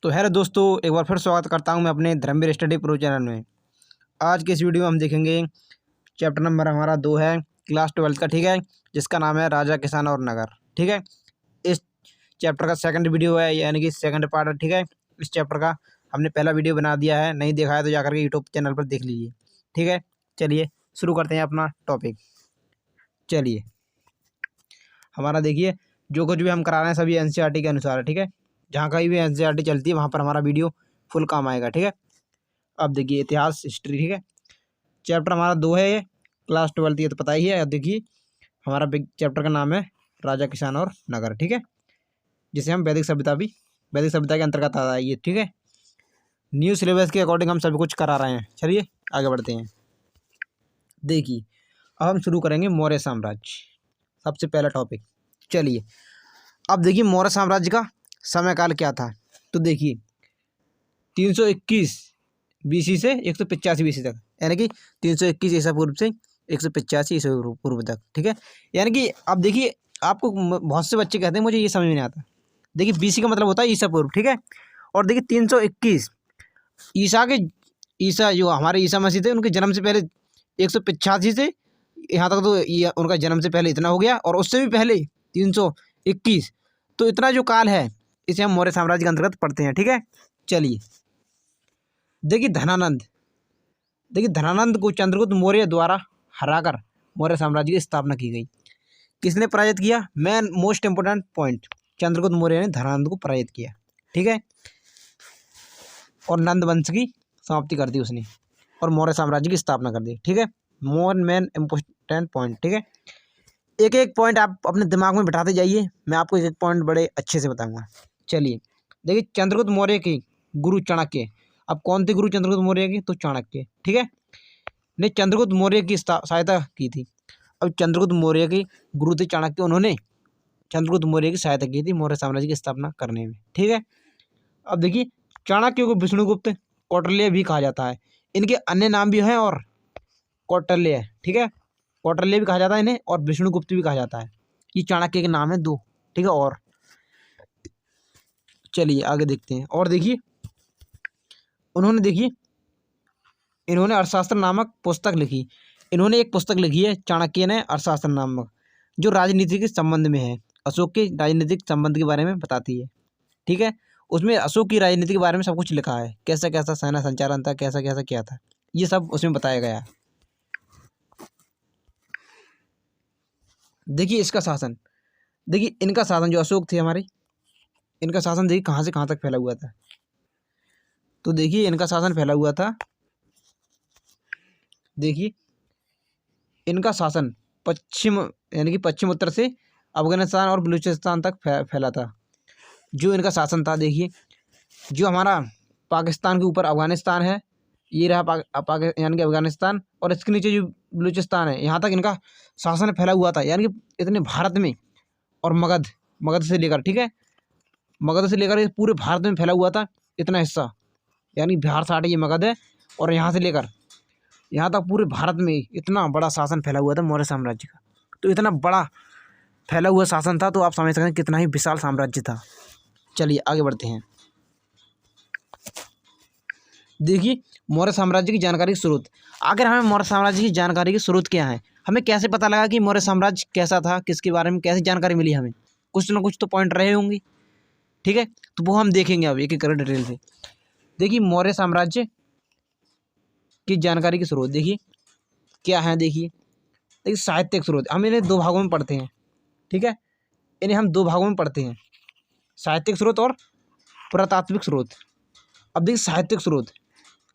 तो हेलो दोस्तों, एक बार फिर स्वागत करता हूं मैं अपने धर्मवीर स्टडी प्रो चैनल में। आज के इस वीडियो में हम देखेंगे चैप्टर नंबर हमारा 2 है क्लास 12 का, ठीक है, जिसका नाम है राजा किसान और नगर। ठीक है, इस चैप्टर का सेकंड वीडियो है, यानी कि सेकंड पार्ट है। ठीक है, इस चैप्टर का हमने पहला वीडियो बना दिया है, नहीं देखा है तो जाकर के यूट्यूब चैनल पर देख लीजिए। ठीक है, चलिए शुरू करते हैं अपना टॉपिक। चलिए, हमारा देखिए जो कुछ भी हम करा रहे हैं सभी एनसीईआरटी के अनुसार है। ठीक है, जहाँ कहीं भी एनसीईआरटी चलती है वहाँ पर हमारा वीडियो फुल काम आएगा। ठीक है, अब देखिए इतिहास हिस्ट्री। ठीक है, चैप्टर हमारा 2 है, ये क्लास 12 ये तो पता ही है। अब देखिए हमारा बिग चैप्टर का नाम है राजा किसान और नगर। ठीक है, जिसे हम वैदिक सभ्यता के अंतर्गत आता है ये। ठीक है, न्यू सिलेबस के अकॉर्डिंग हम सभी कुछ करा रहे हैं। चलिए आगे बढ़ते हैं। देखिए अब हम शुरू करेंगे मौर्य साम्राज्य, सबसे पहला टॉपिक। चलिए अब देखिए मौर्य साम्राज्य का समय काल क्या था। तो देखिए 321 बीसी से 185 बीसी तक, यानी कि 321 ईसा पूर्व से 185 ईसा पूर्व तक। ठीक है, यानी कि अब देखिए आपको बहुत से बच्चे कहते हैं मुझे ये समझ में नहीं आता। देखिए बीसी का मतलब होता है ईसा पूर्व। ठीक है, और देखिए 321 ईसा जो हमारे ईसा मसीह थे उनके जन्म से पहले 185 से यहाँ तक, तो ये उनका जन्म से पहले इतना हो गया, और उससे भी पहले 321, तो इतना जो काल है इसे हम मौर्य साम्राज्य के अंतर्गत पढ़ते हैं। ठीक है, चलिए देखिए धनानंद को चंद्रगुप्त मौर्य द्वारा हराकर मौर्य साम्राज्य की स्थापना की गई। किसने पराजित किया? Main most important point, Chandragupta Maurya ने धनानंद को पराजित किया। ठीक है, और नंद वंश की समाप्ति कर दी उसने और मौर्य साम्राज्य की स्थापना कर दी। ठीक है, मोर मेन इंपोर्टेंट पॉइंट। ठीक है, एक एक पॉइंट आप अपने दिमाग में बिठाते जाइए, मैं आपको एक एक पॉइंट बड़े अच्छे से बताऊंगा। चलिए देखिए चंद्रगुप्त मौर्य के गुरु चाणक्य। अब कौन थे गुरु चंद्रगुप्त मौर्य के? तो चाणक्य। ठीक है, ने चंद्रगुप्त मौर्य की सहायता की थी। अब चंद्रगुप्त मौर्य के गुरु थे चाणक्य, उन्होंने चंद्रगुप्त मौर्य की सहायता की थी मौर्य साम्राज्य की स्थापना करने में। ठीक है, अब देखिए चाणक्य को विष्णुगुप्त, कौटिल्य भी कहा जाता है। इनके अन्य नाम भी हैं, और कौटिल्य, ठीक है, कौटिल्य भी कहा जाता है इन्हें, और विष्णुगुप्त भी कहा जाता है। ये चाणक्य के नाम है 2। ठीक है, और चलिए आगे देखते हैं। और देखिए इन्होंने अर्थशास्त्र नामक पुस्तक लिखी। इन्होंने एक पुस्तक लिखी है चाणक्य ने, अर्थशास्त्र नामक, जो राजनीति के संबंध में है, अशोक के राजनीतिक संबंध के बारे में बताती है। ठीक है, उसमें अशोक की राजनीति के बारे में सब कुछ लिखा है, कैसा कैसा सेना संचालन था, कैसा कैसा क्या था, ये सब उसमें बताया गया है। देखिए इसका शासन, देखिए इनका शासन जो अशोक थे हमारे, इनका शासन देखिए कहाँ से कहाँ तक फैला हुआ था। तो देखिए इनका शासन फैला हुआ था, देखिए इनका शासन पश्चिम, यानी कि पश्चिम उत्तर से अफगानिस्तान और बलूचिस्तान तक फैला था। जो इनका शासन था, देखिए जो हमारा पाकिस्तान के ऊपर अफगानिस्तान है, ये रहा यानी कि अफगानिस्तान, और इसके नीचे जो बलूचिस्तान है, यहाँ तक इनका शासन फैला हुआ था। यानी कि इतने भारत में, और मगध से लेकर, ठीक है, मगध से लेकर पूरे भारत में फैला हुआ था इतना हिस्सा, यानी बिहार साठ ये मगध है, और यहाँ से लेकर यहाँ तक पूरे भारत में इतना बड़ा शासन फैला हुआ था मौर्य साम्राज्य का। तो इतना बड़ा फैला हुआ शासन था, तो आप समझ सकते हैं कितना ही विशाल साम्राज्य था। चलिए आगे बढ़ते हैं। देखिए मौर्य साम्राज्य की जानकारी की स्रोत। अगर हमें मौर्य साम्राज्य की जानकारी की स्रोत क्या है, हमें कैसे पता लगा कि मौर्य साम्राज्य कैसा था, किसके बारे में कैसी जानकारी मिली हमें? कुछ ना कुछ तो पॉइंट रहे होंगे। ठीक है, तो वो हम देखेंगे अब एक एक कर डिटेल से। देखिए मौर्य साम्राज्य की जानकारी के स्रोत देखिए क्या है। देखिए साहित्यिक स्रोत, हम इन्हें 2 भागों में पढ़ते हैं। ठीक है, इन्हें हम 2 भागों में पढ़ते हैं, साहित्यिक स्रोत और पुरातात्विक स्रोत। अब देखिए साहित्यिक स्रोत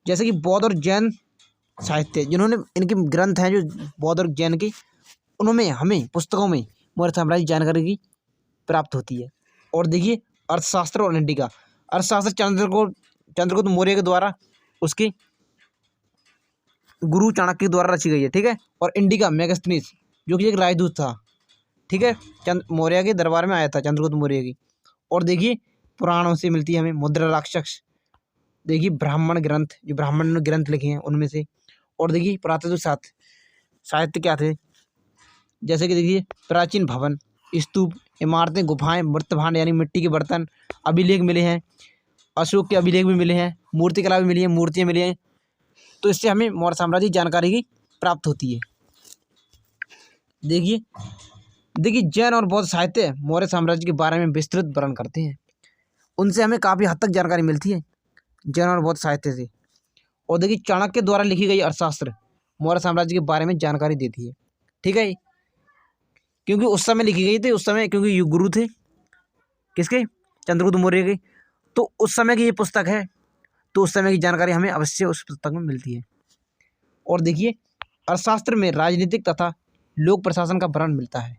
जैसे कि बौद्ध और जैन साहित्य, जिन्होंने इनके ग्रंथ हैं जो बौद्ध और जैन के, उनमें हमें पुस्तकों में मौर्य साम्राज्य की जानकारी की प्राप्त होती है। और देखिए अर्थशास्त्र और इंडिका। अर्थशास्त्र चंद्रगुप्त मौर्य के द्वारा उसके गुरु चाणक्य के द्वारा रची गई है। ठीक है, और इंडिका मेगास्थनीज जो कि एक राजदूत था। ठीक है, मौर्य के दरबार में आया था चंद्रगुप्त मौर्य की। और देखिए पुराणों से मिलती है हमें मुद्रा राक्षस, देखिए ब्राह्मण ग्रंथ, जो ब्राह्मण ने ग्रंथ लिखे हैं उनमें से। और देखिए पुरातत्व साहित्य क्या थे, जैसे कि देखिए प्राचीन भवन, स्तूप, इमारतें, गुफाएं, मृत भांड यानी मिट्टी के बर्तन, अभिलेख मिले हैं। अशोक के अभिलेख भी मिले हैं, मूर्तिकला भी मिली है, मूर्तियाँ मिली हैं। तो इससे हमें मौर्य साम्राज्य की जानकारी की प्राप्त होती है। देखिए देखिए जैन और बौद्ध साहित्य मौर्य साम्राज्य के बारे में विस्तृत वर्णन करते हैं। उनसे हमें काफ़ी हद तक जानकारी मिलती है, जैन और बौद्ध साहित्य से। और देखिए चाणक्य द्वारा लिखी गई अर्थशास्त्र मौर्य साम्राज्य के बारे में जानकारी देती है। ठीक है, क्योंकि उस समय लिखी गई थी, उस समय क्योंकि ये गुरु थे किसके, चंद्रगुप्त मौर्य के। तो उस समय की ये पुस्तक है, तो उस समय की जानकारी हमें अवश्य उस पुस्तक में मिलती है। और देखिए अर्थशास्त्र में राजनीतिक तथा लोक प्रशासन का वर्णन मिलता है।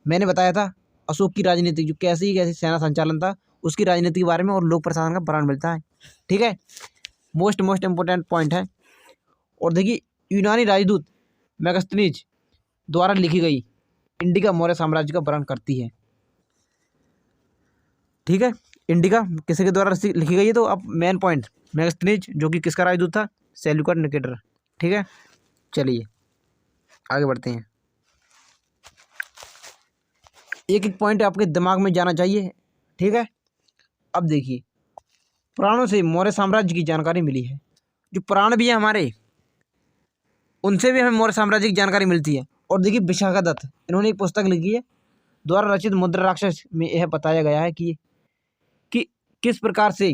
मैंने बताया था अशोक की राजनीति जो कैसी सेना संचालन था, उसकी राजनीति के बारे में और लोक प्रशासन का वर्णन मिलता है। ठीक है, मोस्ट इम्पोर्टेंट पॉइंट है। और देखिए यूनानी राजदूत मेगास्थनीज द्वारा लिखी गई इंडिका मौर्य साम्राज्य का वर्णन करती है। ठीक है, इंडिका किसी के द्वारा लिखी गई है, तो अब मेन पॉइंट मेगास्थनीज जो कि किसका राजदूत था, सेल्यूकड निकेटर। ठीक है, चलिए आगे बढ़ते हैं। एक एक पॉइंट आपके दिमाग में जाना चाहिए। ठीक है, अब देखिए पुराणों से मौर्य साम्राज्य की जानकारी मिली है। जो पुराण भी है हमारे, उनसे भी हमें मौर्य साम्राज्य की जानकारी मिलती है। और देखिए विशाखादत्त इन्होंने एक पुस्तक लिखी है, द्वारा रचित मुद्रा राक्षस में यह बताया गया है कि किस प्रकार से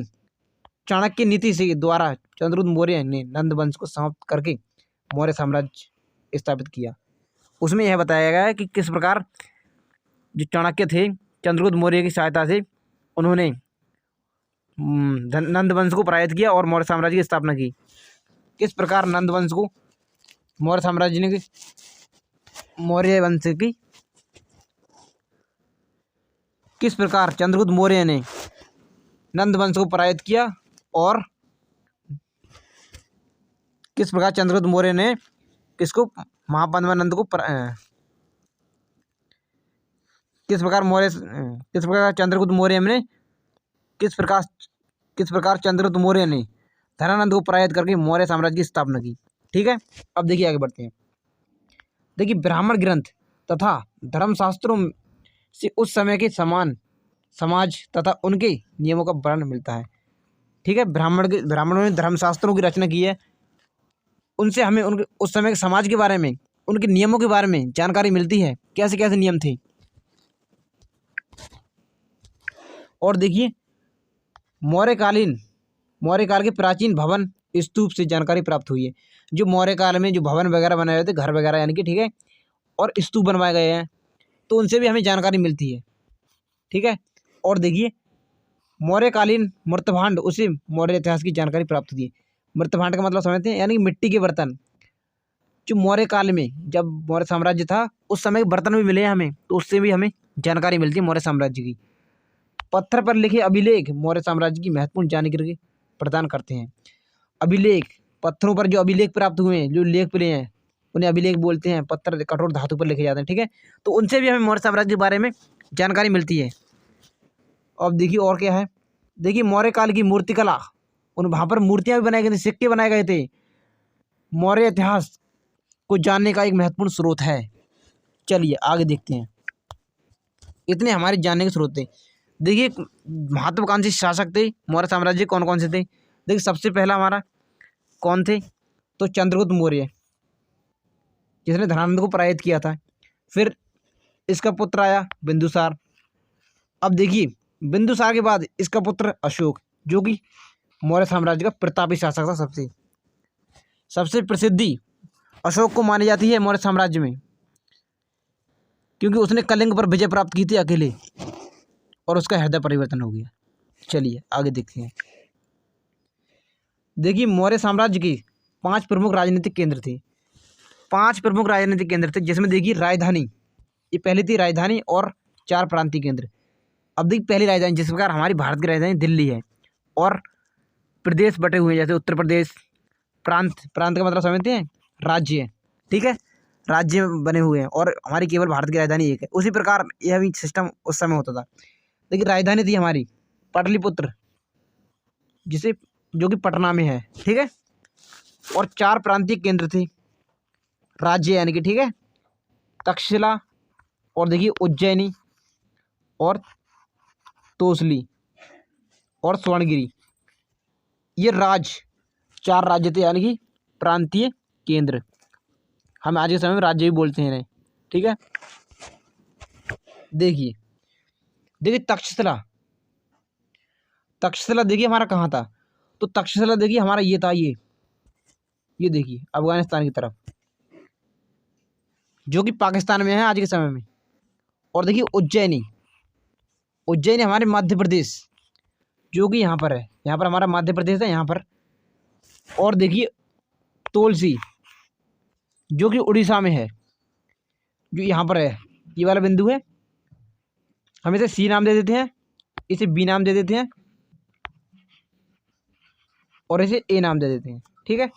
चाणक्य नीति से द्वारा चंद्रगुप्त मौर्य ने नंद वंश को समाप्त करके मौर्य साम्राज्य स्थापित किया। उसमें यह बताया गया है कि किस प्रकार जो चाणक्य थे चंद्रगुप्त मौर्य की सहायता से उन्होंने नंद वंश को पराजित किया और मौर्य साम्राज्य की स्थापना की। किस प्रकार नंद वंश को मौर्य साम्राज्य ने मौर्य वंश की किस प्रकार चंद्रगुप्त मौर्य ने नंद वंश को पराजित किया और किस प्रकार चंद्रगुप्त मौर्य ने किसको महापद्मानंद को किस प्रकार चंद्रगुप्त मौर्य ने किस प्रकार चंद्रगुप्त मौर्य ने धनानंद को पराजित करके मौर्य साम्राज्य की स्थापना की। ठीक है, अब देखिए आगे बढ़ते हैं। देखिए ब्राह्मण ग्रंथ तथा धर्मशास्त्रों से उस समय के समान समाज तथा उनके नियमों का वर्णन मिलता है। ठीक है, ब्राह्मणों ने धर्मशास्त्रों की रचना की है, उनसे हमें उनके उस समय के समाज के बारे में, उनके नियमों के बारे में जानकारी मिलती है, कैसे कैसे नियम थे। और देखिए मौर्य काल के प्राचीन भवन स्तूप से जानकारी प्राप्त हुई है। जो मौर्य काल में जो भवन वगैरह बनाए हुए थे, घर वगैरह यानी कि, ठीक है, और स्तूप बनवाए गए हैं, तो उनसे भी हमें जानकारी मिलती है। ठीक है, और देखिए मौर्यकालीन मृतभांड, उसे मौर्य इतिहास की जानकारी प्राप्त होती है। मृतभांड का मतलब समझते हैं, यानी कि मिट्टी के बर्तन। जो मौर्य काल में जब मौर्य साम्राज्य था, उस समय के बर्तन भी मिले हैं हमें, तो उससे भी हमें जानकारी मिलती है मौर्य साम्राज्य की। पत्थर पर लिखे अभिलेख मौर्य साम्राज्य की महत्वपूर्ण जानकारी प्रदान करते हैं। अभिलेख, पत्थरों पर जो अभिलेख प्राप्त हुए हैं, जो लेख मिले हैं, उन्हें अभिलेख बोलते हैं। पत्थर कठोर धातु पर लिखे जाते हैं। ठीक है, तो उनसे भी हमें मौर्य साम्राज्य के बारे में जानकारी मिलती है। अब देखिए और क्या है। देखिए मौर्य काल की मूर्तिकला, वहाँ पर मूर्तियाँ भी बनाई गई थी, सिक्के बनाए गए थे। मौर्य इतिहास को जानने का एक महत्वपूर्ण स्रोत है। चलिए आगे देखते हैं। इतने हमारे जानने के स्रोत थे। देखिए महत्वाकांक्षी शासक थे मौर्य साम्राज्य, कौन कौन से थे। देखिए सबसे पहला हमारा कौन थे, तो चंद्रगुप्त मौर्य, जिसने धनानंद को पराजित किया था। फिर इसका पुत्र आया बिंदुसार। अब देखिए बिंदुसार के बाद इसका पुत्र अशोक, जो कि मौर्य साम्राज्य का प्रतापी शासक था। सबसे प्रसिद्धि अशोक को मानी जाती है मौर्य साम्राज्य में, क्योंकि उसने कलिंग पर विजय प्राप्त की थी अकेले, और उसका हृदय परिवर्तन हो गया। चलिए आगे देखते हैं। देखिए मौर्य साम्राज्य के 5 प्रमुख राजनीतिक केंद्र थे। 5 प्रमुख राजनीतिक केंद्र थे, जिसमें देखिए राजधानी, ये पहली थी राजधानी, और 4 प्रांतीय केंद्र। अब देखिए पहली राजधानी, जिस प्रकार हमारी भारत की राजधानी दिल्ली है, और प्रदेश बटे हुए हैं, जैसे उत्तर प्रदेश। प्रांत का मतलब समझते हैं, राज्य। ठीक है, राज्य बने हुए हैं, और हमारी केवल भारत की राजधानी एक है। उसी प्रकार यह भी सिस्टम उस समय होता था। देखिए राजधानी थी हमारी पाटलिपुत्र, जो कि पटना में है। ठीक है, और 4 प्रांतीय केंद्र थे, राज्य यानी कि, ठीक है, तक्षशिला, और देखिए उज्जैनी, और तोसली, और स्वर्णगिरी। ये चार राज्य थे, यानी कि प्रांतीय केंद्र। हम आज के समय में राज्य भी बोलते हैं इन्हें, ठीक है। देखिए देखिए तक्षशिला देखिए हमारा कहाँ था। तो तक्षशिला देखिए हमारा ये था, ये देखिए अफगानिस्तान की तरफ, जो कि पाकिस्तान में है आज के समय में। और देखिए उज्जैनी हमारे मध्य प्रदेश, जो कि यहाँ पर है, यहाँ पर हमारा मध्य प्रदेश है यहाँ पर। और देखिए तुलसी, जो कि उड़ीसा में है, जो यहाँ पर है, ये वाला बिंदु है। हम इसे सी नाम दे देते हैं, इसे बी नाम दे देते हैं, और इसे ए नाम दे देते हैं, ठीक है।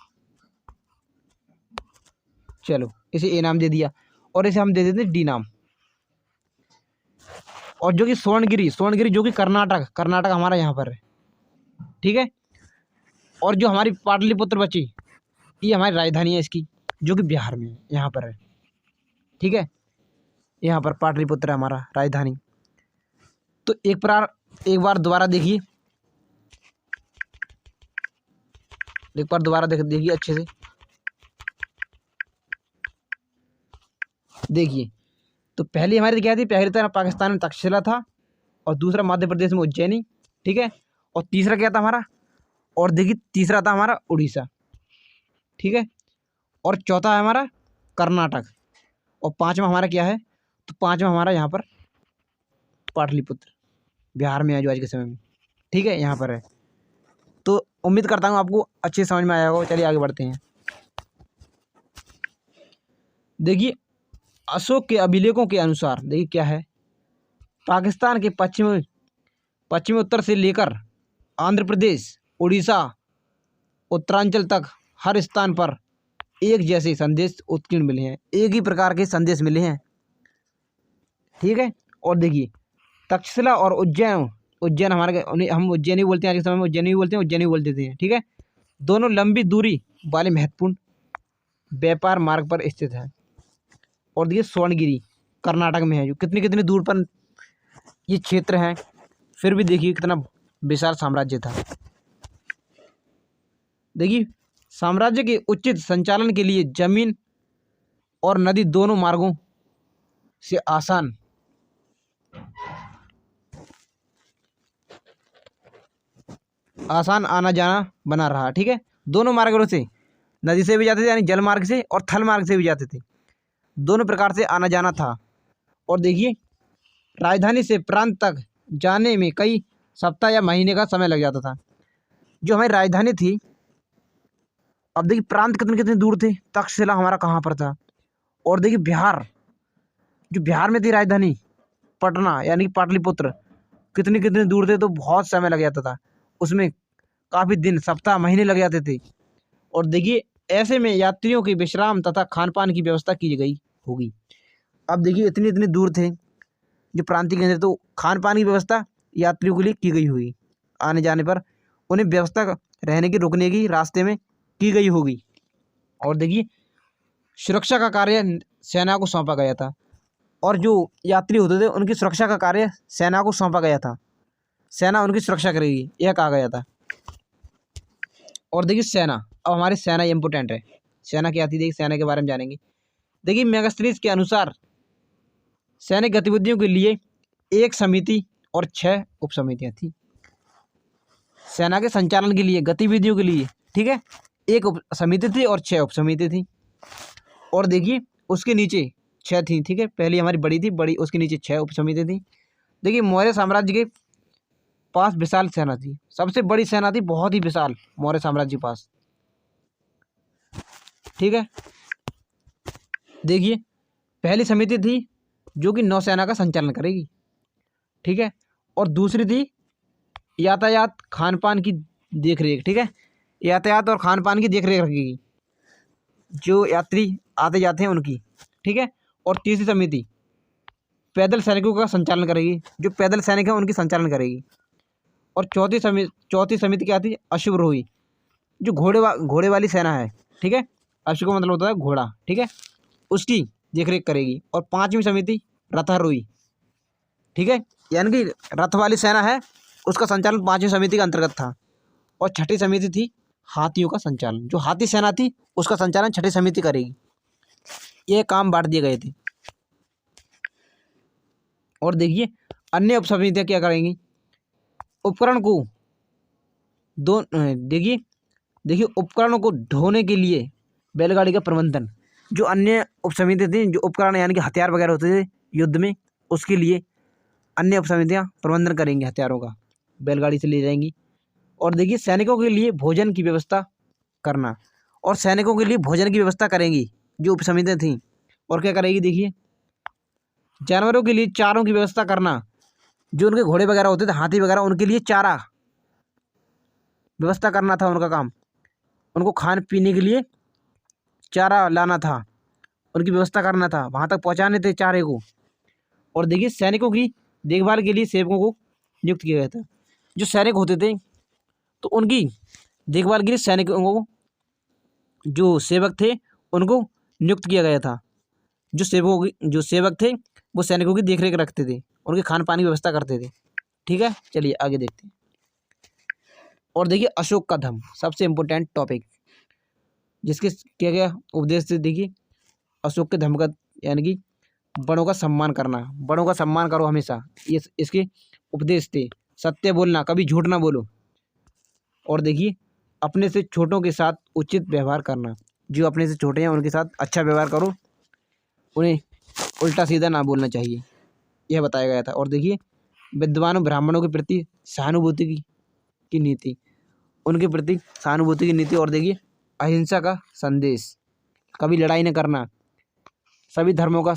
चलो इसे ए नाम दे दिया, और इसे हम दे देते हैं डी नाम। और जो कि सोनगिरी जो कि कर्नाटक हमारा यहाँ पर है, ठीक है। और जो हमारी पाटलिपुत्र बची, ये हमारी राजधानी है इसकी, जो कि बिहार में है, यहाँ पर है, ठीक है। यहाँ पर पाटलिपुत्र है हमारा राजधानी। तो एक बार दोबारा देखिए, देखिए अच्छे से देखिए। तो पहली हमारी क्या थी, पहली तरह पाकिस्तान में तक्षशिला था, और दूसरा मध्य प्रदेश में उज्जैनी, ठीक है। और तीसरा क्या था हमारा, और देखिए तीसरा था हमारा उड़ीसा, ठीक है। और चौथा है हमारा कर्नाटक, और पांचवा हमारा क्या है, तो पांचवा हमारा यहाँ पर पाटलिपुत्र, बिहार में है, जो आज के समय में, ठीक है, यहाँ पर है। तो उम्मीद करता हूँ आपको अच्छे समझ में आया होगा। चलिए आगे बढ़ते हैं। देखिए अशोक के अभिलेखों के अनुसार देखिए क्या है, पाकिस्तान के पश्चिमी उत्तर से लेकर आंध्र प्रदेश, उड़ीसा, उत्तरांचल तक हर स्थान पर एक जैसे संदेश उत्कीर्ण मिले हैं, एक ही प्रकार के संदेश मिले हैं, ठीक है। और देखिए तक्षशिला और उज्जैन हमारे, हम उज्जैनी बोलते हैं, आज के समय में उज्जैनी बोलते हैं, ठीक है। दोनों लंबी दूरी वाले महत्वपूर्ण व्यापार मार्ग पर स्थित है। और देखिए स्वर्णगिरी कर्नाटक में है, जो कितनी दूर पर ये क्षेत्र है, फिर भी देखिए कितना विशाल साम्राज्य था। देखिए साम्राज्य के उचित संचालन के लिए जमीन और नदी दोनों मार्गों से आसान आना जाना बना रहा, ठीक है। दोनों मार्गों से, नदी से भी जाते थे यानी जल मार्ग से, और थल मार्ग से भी जाते थे, दोनों प्रकार से आना जाना था। और देखिए राजधानी से प्रांत तक जाने में कई सप्ताह या महीने का समय लग जाता था। जो हमारी राजधानी थी, अब देखिए प्रांत कितने दूर थे, तक्षशिला हमारा कहाँ पर था। और देखिए बिहार में थी राजधानी पटना यानी कि पाटलिपुत्र, कितने दूर थे, तो बहुत समय लग जाता था, उसमें काफ़ी दिन, सप्ताह, महीने लग जाते थे। और देखिए ऐसे में यात्रियों की विश्राम तथा खान पान की व्यवस्था की गई होगी। अब देखिए इतनी दूर थे जो प्रांतीय केंद्र, तो खान पान की व्यवस्था यात्रियों के लिए की गई होगी, आने जाने पर उन्हें व्यवस्था रहने की, रुकने की रास्ते में की गई होगी। और देखिए सुरक्षा का कार्य सेना को सौंपा गया था, और जो यात्री होते थे उनकी सुरक्षा का कार्य सेना को सौंपा गया था, सेना उनकी सुरक्षा करेगी, यह कहा गया था। और देखिए सेना, अब हमारी सेना इम्पोर्टेंट है, सेना क्या थी, देखिए सेना के बारे में जानेंगे। देखिए मेगास्ट्रीज के अनुसार सैनिक गतिविधियों के लिए एक समिति और 6 उप समितियाँ थी, सेना के संचालन के लिए, गतिविधियों के लिए, ठीक है। एक उप समिति थी और 6 उप समिति थी। और देखिए उसके नीचे 6 थी, ठीक है, पहली हमारी बड़ी थी, उसके नीचे 6 उप समिति थी। देखिए मौर्य साम्राज्य के पास विशाल सेना थी, सबसे बड़ी सेना थी, बहुत ही विशाल मौर्य साम्राज्य के पास, ठीक है। देखिए पहली समिति थी जो कि नौसेना का संचालन करेगी, ठीक है। और दूसरी थी यातायात खान पान की देखरेख, ठीक है, यातायात और खान पान की देखरेख रखेगी, जो यात्री आते जाते हैं उनकी, ठीक है। और तीसरी समिति पैदल सैनिकों का संचालन करेगी, जो पैदल सैनिक हैं उनकी संचालन करेगी। और चौथी समिति क्या थी, अश्वरोही, जो घोड़े वाली सेना है, ठीक है, अश्व का मतलब होता है घोड़ा, ठीक है, उसकी देखरेख करेगी। और 5वीं समिति रथारोही, ठीक है, यानी कि रथ वाली सेना है, उसका संचालन 5वीं समिति के अंतर्गत था। और छठी समिति थी हाथियों का संचालन। जो हाथी सेना थी उसका संचालन छठी समिति करेगी। ये काम बांट दिए गए थे। और देखिए अन्य उप समितियाँ क्या करेंगी, उपकरण को देखिए उपकरणों को ढोने के लिए बैलगाड़ी का प्रबंधन। जो अन्य उप समिति थी, जो उपकरण यानी कि हथियार वगैरह होते थे युद्ध में, उसके लिए अन्य उप समितियाँ प्रबंधन करेंगी, हथियारों का बैलगाड़ी से ले जाएंगी। और देखिए सैनिकों के लिए भोजन की व्यवस्था करना, और सैनिकों के लिए भोजन की व्यवस्था करेंगी जो उप समितियाँ थीं। और क्या करेगी, देखिए जानवरों के लिए चारों की व्यवस्था करना। जो उनके घोड़े वगैरह होते थे, हाथी वगैरह, उनके लिए चारा व्यवस्था करना था उनका काम। उनको खाने पीने के लिए चारा लाना था, उनकी व्यवस्था करना था, वहाँ तक पहुँचाने थे चारे को। और देखिए सैनिकों की देखभाल के लिए सेवकों को नियुक्त किया गया था। जो सैनिक होते थे तो उनकी देखभाल के लिए सैनिकों को, जो सेवक थे उनको नियुक्त किया गया था। जो सेवक थे वो सैनिकों की देखरेख रखते थे, उनके खान पान की व्यवस्था करते थे। ठीक है, चलिए आगे देखते हैं। और देखिए अशोक का धम्म, सबसे इम्पोर्टेंट टॉपिक, जिसके क्या क्या उपदेश थे। देखिए अशोक के धम्म का यानी कि बड़ों का सम्मान करना, बड़ों का सम्मान करो हमेशा, ये इसके उपदेश थे। सत्य बोलना, कभी झूठ ना बोलो। और देखिए अपने से छोटों के साथ उचित व्यवहार करना, जो अपने से छोटे हैं उनके साथ अच्छा व्यवहार करो, उन्हें उल्टा सीधा ना बोलना चाहिए, यह बताया गया था। और देखिए विद्वानों ब्राह्मणों के प्रति सहानुभूति की नीति, उनके प्रति सहानुभूति की नीति। और देखिए अहिंसा का संदेश, कभी लड़ाई न करना, सभी धर्मों का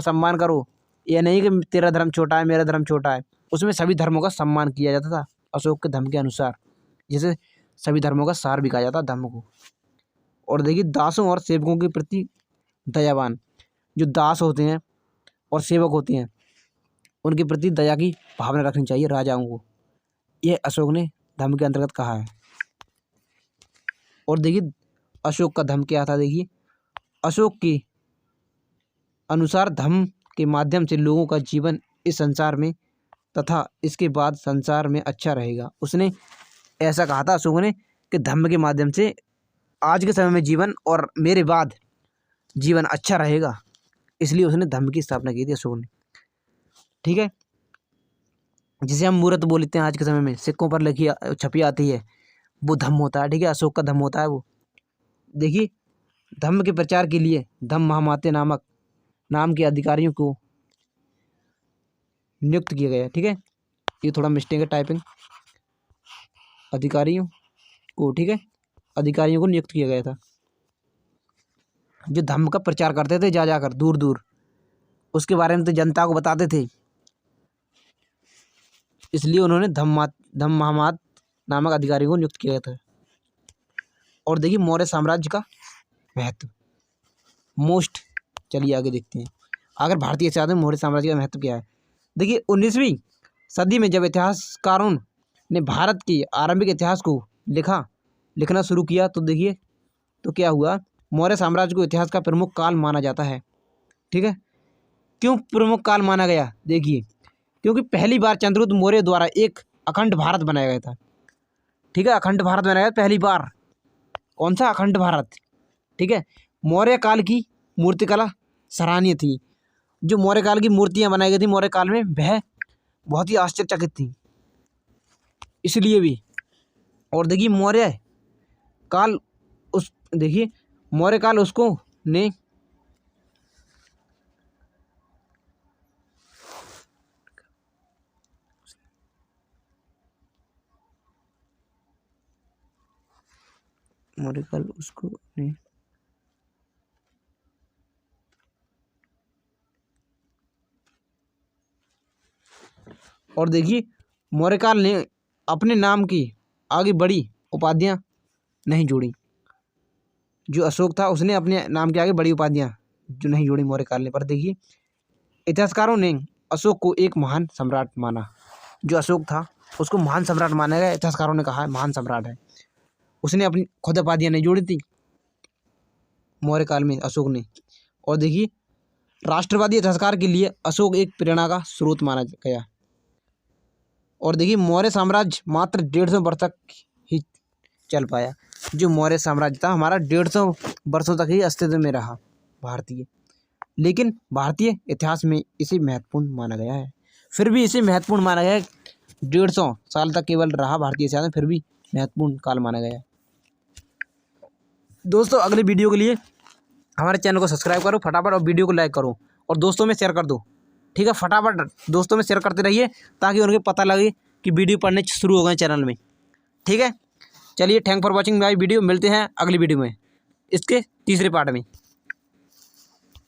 सम्मान करो। यह नहीं कि तेरा धर्म छोटा है मेरा धर्म छोटा है, उसमें सभी धर्मों का सम्मान किया जाता था अशोक के धम्म के अनुसार, जिसे सभी धर्मों का सार भी कहा जाता धम्म को। और देखिए दासों और सेवकों के प्रति दयावान, जो दास होते हैं और सेवक होते हैं उनके प्रति दया की भावना रखनी चाहिए राजाओं को, यह अशोक ने धम्म के अंतर्गत कहा है। और देखिए अशोक का धम्म क्या था, देखिए अशोक के अनुसार धम्म के माध्यम से लोगों का जीवन इस संसार में तथा इसके बाद संसार में अच्छा रहेगा। उसने ऐसा कहा था अशोक ने कि धम्म के माध्यम से आज के समय में जीवन और मेरे बाद जीवन अच्छा रहेगा, इसलिए उसने धम्म की स्थापना की थी अशोक ने। ठीक है, जिसे हम मूर्त बोलते हैं आज के समय में, सिक्कों पर लिखी छपी आती है, वो धम्म होता है। ठीक है, अशोक का धम्म होता है वो। देखिए धम्म के प्रचार के लिए धम्म महामाते नाम के अधिकारियों को नियुक्त किया गया। ठीक है, ये थोड़ा मिस्टेक है टाइपिंग, अधिकारियों को, ठीक है, अधिकारियों को नियुक्त किया गया था, जो धम्म का प्रचार करते थे जा जाकर दूर दूर, उसके बारे में तो जनता को बताते थे, इसलिए उन्होंने धम्म महामात नामक अधिकारी को नियुक्त किया गया था। और देखिए मौर्य साम्राज्य का महत्व मोस्ट, चलिए आगे देखते हैं। अगर भारतीय इतिहास में मौर्य साम्राज्य का महत्व क्या है। देखिए 19वीं सदी में जब इतिहासकारों ने भारत के आरंभिक इतिहास को लिखना शुरू किया तो देखिए तो क्या हुआ, मौर्य साम्राज्य को इतिहास का प्रमुख काल माना जाता है। ठीक है, क्यों प्रमुख काल माना गया, देखिए क्योंकि पहली बार चंद्रगुप्त मौर्य द्वारा एक अखंड भारत बनाया गया था। ठीक है, अखंड भारत बनाया गया पहली बार। कौन सा अखंड भारत। ठीक है, मौर्य काल की मूर्तिकला सराहनीय थी। जो मौर्य काल की मूर्तियां बनाई गई थी मौर्य काल में, वह बहुत ही आश्चर्यचकित थी, इसलिए भी। और देखिए मौर्य काल उसको ने मौर्यकाल उसको ने और देखिए मौर्यकाल ने अपने नाम की आगे बड़ी उपाधियां नहीं जोड़ी। जो अशोक था उसने अपने नाम के आगे बड़ी उपाधियां जो नहीं जोड़ी मौर्यकाल ने। पर देखिए इतिहासकारों ने अशोक को एक महान सम्राट माना। जो अशोक था उसको महान सम्राट माना गया, इतिहासकारों ने कहा है महान सम्राट है। उसने अपनी खुद उपाधियां नहीं जोड़ी थी मौर्य काल में अशोक ने। और देखिए राष्ट्रवादी इतिहासकार के लिए अशोक एक प्रेरणा का स्रोत माना गया। और देखिए मौर्य साम्राज्य मात्र 150 वर्ष तक ही चल पाया। जो मौर्य साम्राज्य था हमारा 150 वर्षों तक ही अस्तित्व में रहा भारतीय, लेकिन भारतीय इतिहास में इसे महत्वपूर्ण माना गया है। फिर भी इसे महत्वपूर्ण माना गया है, 150 साल तक केवल रहा भारतीय इतिहास में, फिर भी महत्वपूर्ण काल माना गया है। दोस्तों अगले वीडियो के लिए हमारे चैनल को सब्सक्राइब करो फटाफट और वीडियो को लाइक करो और दोस्तों में शेयर कर दो। ठीक है, फटाफट दोस्तों में शेयर करते रहिए ताकि उनको पता लगे कि वीडियो पढ़ने शुरू हो गए चैनल में। ठीक है, चलिए thank for watching my video. मिलते हैं अगली वीडियो में इसके तीसरे पार्ट में।